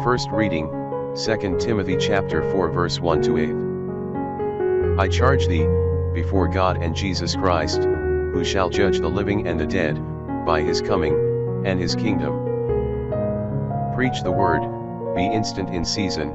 First reading, 2 Timothy chapter 4 verse 1 to 8. I charge thee, before God and Jesus Christ, who shall judge the living and the dead, by his coming, and his kingdom. Preach the word, be instant in season,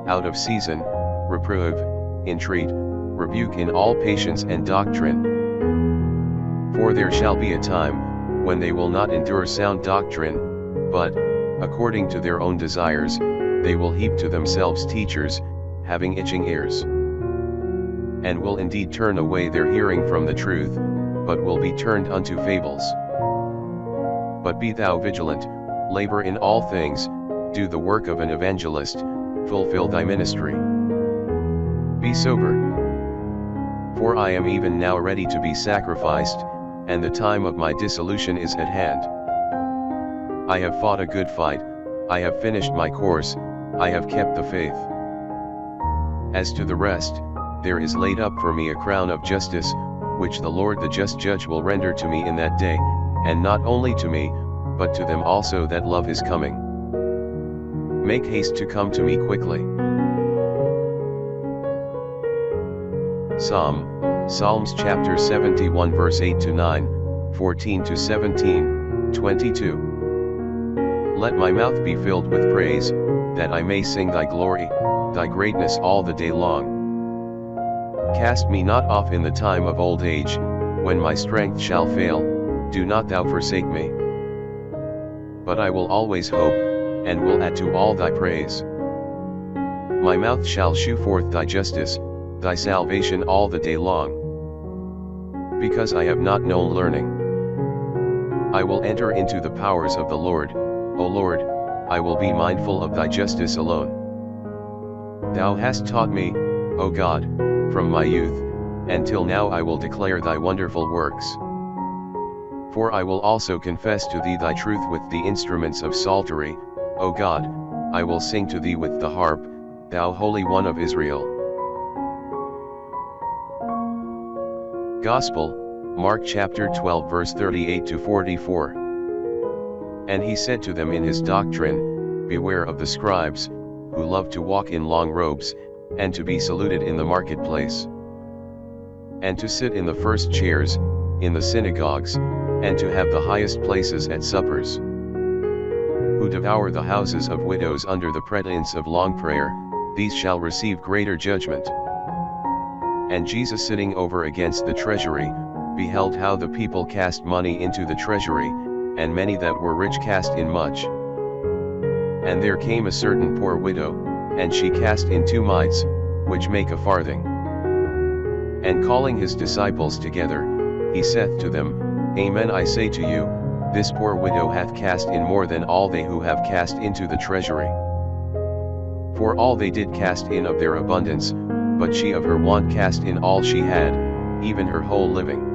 out of season, reprove, entreat, rebuke in all patience and doctrine. For there shall be a time, when they will not endure sound doctrine, but, according to their own desires, they will heap to themselves teachers, having itching ears. And will indeed turn away their hearing from the truth, but will be turned unto fables. But be thou vigilant, labor in all things, do the work of an evangelist, fulfill thy ministry. Be sober. For I am even now ready to be sacrificed, and the time of my dissolution is at hand. I have fought a good fight, I have finished my course, I have kept the faith. As to the rest, there is laid up for me a crown of justice, which the Lord the just judge will render to me in that day, and not only to me, but to them also that love his coming. Make haste to come to me quickly. Psalms chapter 71 verse 8 to 9, 14 to 17, 22. Let my mouth be filled with praise, that I may sing thy glory, thy greatness all the day long. Cast me not off in the time of old age, when my strength shall fail, do not thou forsake me. But I will always hope, and will add to all thy praise. My mouth shall shew forth thy justice, thy salvation all the day long. Because I have not known learning. I will enter into the powers of the Lord, O Lord, I will be mindful of thy justice alone. Thou hast taught me, O God, from my youth, and till now I will declare thy wonderful works. For I will also confess to thee thy truth with the instruments of psaltery, O God, I will sing to thee with the harp, thou Holy One of Israel. Gospel, Mark chapter 12 verse 38 to 44. And he said to them in his doctrine, beware of the scribes, who love to walk in long robes, and to be saluted in the marketplace, and to sit in the first chairs, in the synagogues, and to have the highest places at suppers, who devour the houses of widows under the pretense of long prayer, these shall receive greater judgment. And Jesus sitting over against the treasury, beheld how the people cast money into the treasury, and many that were rich cast in much. And there came a certain poor widow, and she cast in 2 mites, which make a farthing. And calling his disciples together, he saith to them, Amen I say to you, this poor widow hath cast in more than all they who have cast into the treasury. For all they did cast in of their abundance, but she of her want cast in all she had, even her whole living.